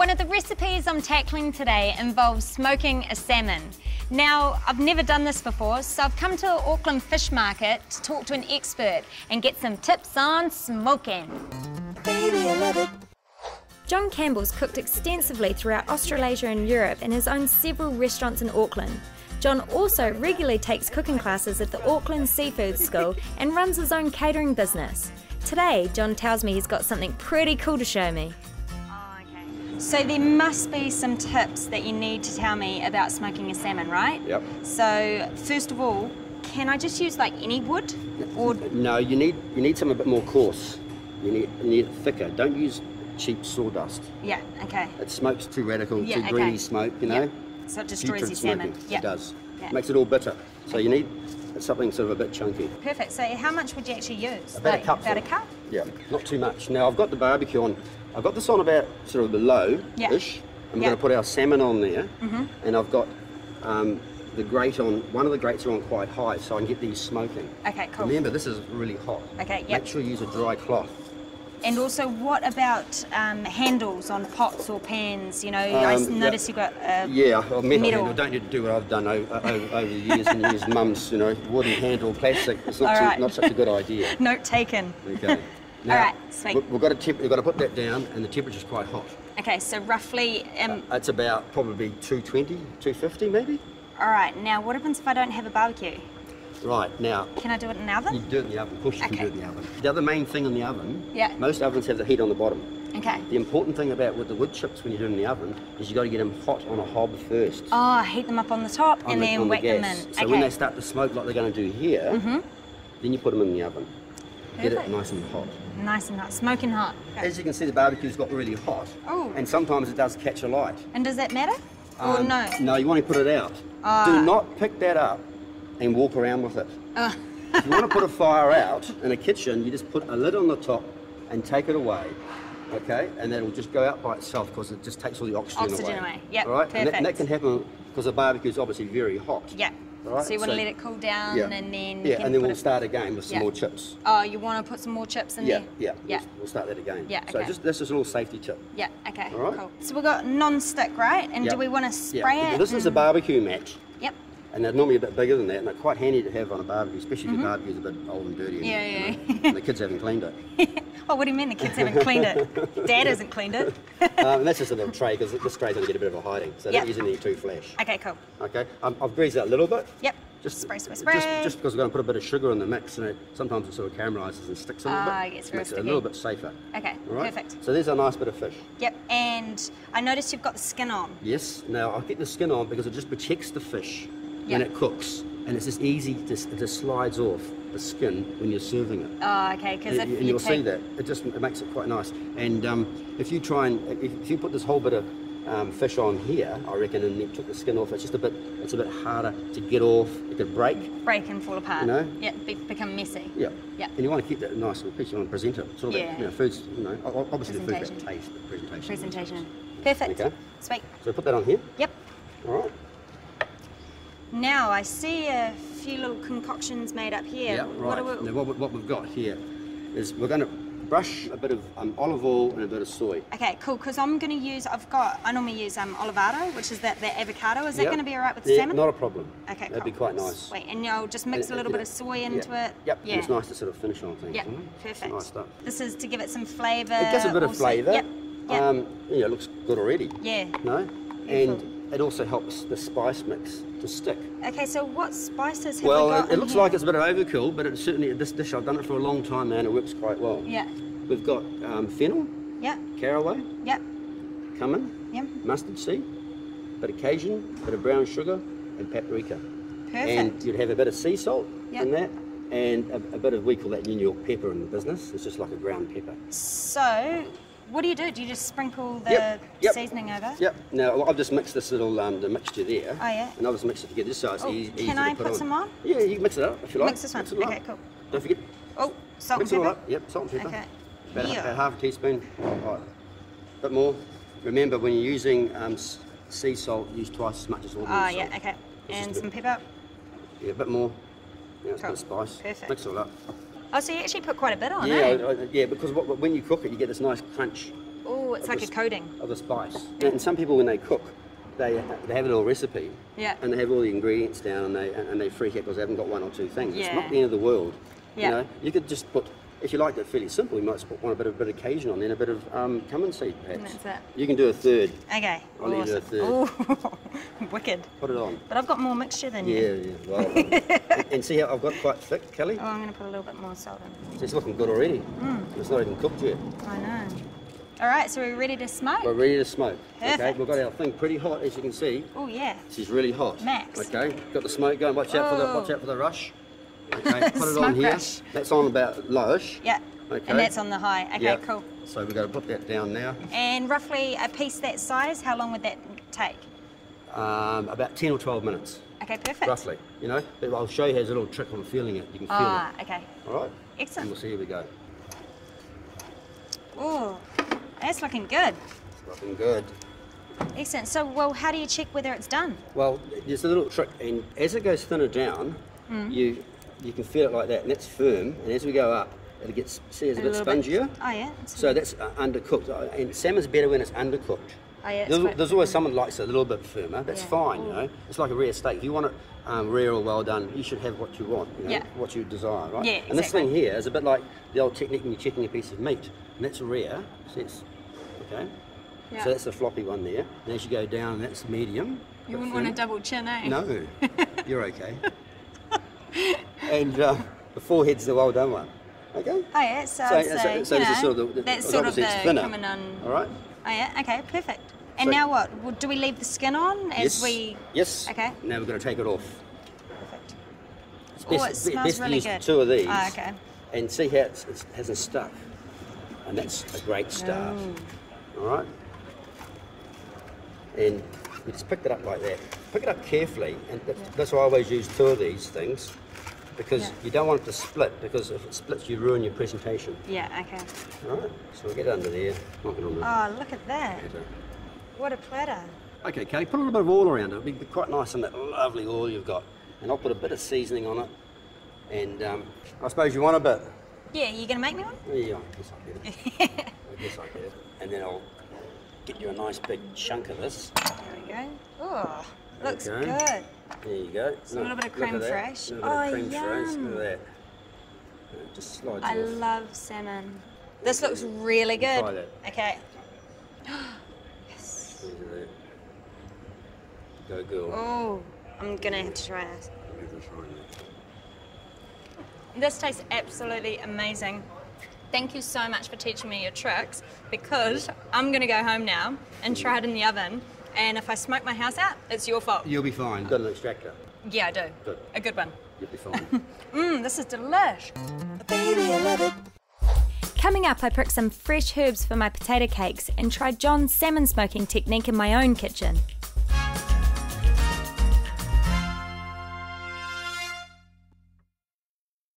One of the recipes I'm tackling today involves smoking a salmon. Now, I've never done this before, so I've come to Auckland Fish Market to talk to an expert and get some tips on smoking. Baby, I love it. John Campbell's cooked extensively throughout Australasia and Europe and has owned several restaurants in Auckland. John also regularly takes cooking classes at the Auckland Seafood School and runs his own catering business. Today, John tells me he's got something pretty cool to show me. So there must be some tips that you need to tell me about smoking a salmon, right? Yep. So first of all, can I just use like any wood? Or no, you need something a bit more coarse. You need it thicker. Don't use cheap sawdust. Yeah. Okay. It smokes too radical, yeah, too greeny smoke. You know. Yep. So it destroys your salmon. Yeah. It does. Yep. Makes it all bitter. So you need something sort of a bit chunky. Perfect. So how much would you actually use? About a cup. About a cup? Yeah. Not too much. Now I've got the barbecue on. I've got this on about sort of the low-ish. I'm going to put our salmon on there, and I've got the grate on. One of the grates are on quite high, so I can get these smoking. Okay, cool. Remember, this is really hot. Okay, yep. Make sure you use a dry cloth. And also, what about handles on pots or pans? You know, I noticed you've got metal metal. handle. Don't need to do what I've done over the years and use mum's, wooden handle, plastic. It's not such a good idea. Note taken. Okay. Now, all right, sweet. We've got to put that down, and the temperature's quite hot. Okay, so roughly... it's about probably 220, 250 maybe. All right, now what happens if I don't have a barbecue? Right, now... Can I do it in the oven? You can do it in the oven, of course you can do it in the oven. The other main thing in the oven, most ovens have the heat on the bottom. Okay. The important thing about with the wood chips when you do it in the oven is you've got to get them hot on a hob first. Oh, heat them up on the top and then whack them in. So when they start to smoke like they're going to do here, then you put them in the oven. Get it nice and hot. Nice and hot, smoking hot. Okay. As you can see, the barbecue's got really hot. Oh. And sometimes it does catch a light. And does that matter? Or no? No, you want to put it out. Do not pick that up and walk around with it. If you want to put a fire out in a kitchen, you just put a lid on the top and take it away. Okay? And that'll just go out by itself because it just takes all the oxygen away. Yep, all right? perfect. And that can happen because the barbecue's obviously very hot. Yeah. Right? So you want to let it cool down and then... Yeah, and then we'll start again with some more chips. Oh, you want to put some more chips in there? Yeah. We'll start that again. Yeah, okay. So this is a little safety tip. Yeah, okay, all right? cool. So we've got non-stick, right? And do we want to spray it? This is a barbecue mat. Yep. And they're normally a bit bigger than that, and they're quite handy to have on a barbecue, especially if your barbecue's a bit old and dirty and the kids haven't cleaned it. Oh, what do you mean the kids haven't cleaned it? Dad hasn't cleaned it. And that's just a little tray, because this tray's going to get a bit of a hiding, so don't use anything too flash. Okay, cool. Okay, I've greased it a little bit. Yep. Just spray. Just because we're going to put a bit of sugar in the mix, and sometimes it sort of caramelizes and sticks a little bit. It makes it a little bit safer. Okay, right? perfect. So there's a nice bit of fish. Yep, and I noticed you've got the skin on. Yes, now I'll get the skin on because it just protects the fish when it cooks, and it's just easy, it just slides off the skin when you're serving it. Oh, okay, because and you'll see that it makes it quite nice. And if you try and if you put this whole bit of fish on here, I reckon, and then took the skin off, it's a bit harder to get off. It could break and fall apart. You know? Yeah, become messy. Yeah. Yeah. And you want to keep that nice little piece. You want to present it. Sort of food's, obviously the food has taste, but presentation. Perfect. Okay. Sweet. So put that on here. Yep. All right. Now I see a few little concoctions made up here. Yeah, right. Now what we've got here is we're going to brush a bit of olive oil and a bit of soy. Okay, cool, because I'm going to use, I normally use olivado, which is that avocado. Is that going to be all right with the salmon? Not a problem. Okay, That'd be quite nice. Sweet, and I'll just mix a little bit of soy into it. Yep, yeah. It's nice to sort of finish on things. Yep, perfect. Nice stuff. This is to give it some flavour. It gives a bit of flavour. Yep. It looks good already. Yeah. No? And it also helps the spice mix to stick. Okay, so what spices have we got Well, it looks like it's a bit of overkill, but it's certainly, this dish, I've done it for a long time now and it works quite well. Yeah. We've got fennel, caraway, cumin, mustard seed, bit of Cajun, bit of brown sugar, and paprika. Perfect. And you'd have a bit of sea salt in that, and a bit of, we call that New York pepper in the business. It's just like a ground pepper. So, what do? Do you just sprinkle the seasoning over? Yep. Now, I've just mixed this little the mixture there. Oh, yeah. And I'll just mix it together so it's easy to put on. Can I put some on? Yeah, you can mix it up if you like. Mix this one. Okay, cool. Don't forget. Oh, salt mix and pepper? Mix it all up. Yep, salt and pepper. Okay. About half a teaspoon. Right. A bit more. Remember, when you're using sea salt, use twice as much as ordinary salt. Oh, yeah, okay. And some pepper? Yeah, a bit more. Yeah, it's a bit of spice. Perfect. Mix it all up. Oh, so you actually put quite a bit on, yeah, because when you cook it, you get this nice crunch. Oh, Oh, it's like a coating. Of the spice. And some people, when they cook, they have a little recipe. Yeah. And they have all the ingredients down, and they freak out because they haven't got one or two things. Yeah. It's not the end of the world. Yeah. You know, you could just put, if you liked it fairly simple, you might just put a bit of Cajun on there and a bit of cumin seed, perhaps. And that's it. You can do a third. Okay. I'll let you do a third. Oh, wicked. Put it on. But I've got more mixture than you. Yeah, well, and see how I've got quite thick, Kelly? Oh, I'm going to put a little bit more salt in. It's looking good already. It's not even cooked yet. I know. All right, so we're ready to smoke? We're ready to smoke. Perfect. Okay, we've got our thing pretty hot, as you can see. Oh, yeah. This is really hot. Max. Okay, got the smoke going. Watch out for the rush. Okay, put it Smoke on here. rush. That's on about lowish. Yeah. Okay. And that's on the high. Okay, Yep. cool. So we've got to put that down now. And roughly a piece that size, how long would that take? About 10 or 12 minutes. Okay, perfect. Roughly, you know. But I'll show you how there's a little trick on feeling it. You can feel it. Okay. All right. Excellent. And we'll see how we go. Oh, that's looking good. It's looking good. Excellent. So, well, how do you check whether it's done? Well, there's a little trick, and as it goes thinner down, you can feel it like that, and that's firm. And as we go up, it gets, see, it's a bit spongier. Oh yeah. So that's undercooked, and salmon's better when it's undercooked. Oh yeah. There's always someone likes it a little bit firmer. That's fine, you know. It's like a rare steak. If you want it rare or well done, you should have what you want, you know, what you desire, right? Yeah, And this thing here is a bit like the old technique when you're checking a piece of meat, and that's rare. See, it's, okay. Yeah. So that's the floppy one there. And as you go down, that's medium. You wouldn't want a double chin, eh? No, you're okay. And the forehead's the well done one. Okay. Oh yeah. So I'd say, so you this is know, sort of that's sort of the thinner. coming on. All right. Oh yeah. Okay. Perfect. And So- now what? Well, do we leave the skin on as we? Yes. Okay. Now we're going to take it off. Perfect. It's Oh, it smells best really to use good. 2 of these. Oh, okay. And see how it hasn't stuck. And that's a great start. All right. And you just pick it up like that. Pick it up carefully, and that's why I always use 2 of these things, because you don't want it to split, because if it splits, you ruin your presentation. Yeah. Okay. All right. So we'll get it under there. Knock it on there. Oh, look at that! What a platter. Okay, Kelly, put a little bit of oil around it. It'll be quite nice in that lovely oil you've got. And I'll put a bit of seasoning on it. And I suppose you want a bit. Yeah. You gonna make me one? Yeah, I guess I get it. I guess I get it. And then I'll get you a nice big chunk of this. There we go. Oh, looks Okay. good. There you go. A little bit of creme fraiche. A little bit of creme yum. fraiche. Look at that. Just slides I off. love salmon. This looks really good. Try that. Okay. Look at that. Go girl. Oh, I'm gonna have to try this. Give it a try now. This tastes absolutely amazing. Thank you so much for teaching me your tricks, because I'm gonna go home now and try it in the oven. And if I smoke my house out, it's your fault. You'll be fine. Got an extractor. Yeah, I do. Good. A good one. You'll be fine. This is delish. Baby, I love it. Coming up, I pricked some fresh herbs for my potato cakes and tried John's salmon smoking technique in my own kitchen.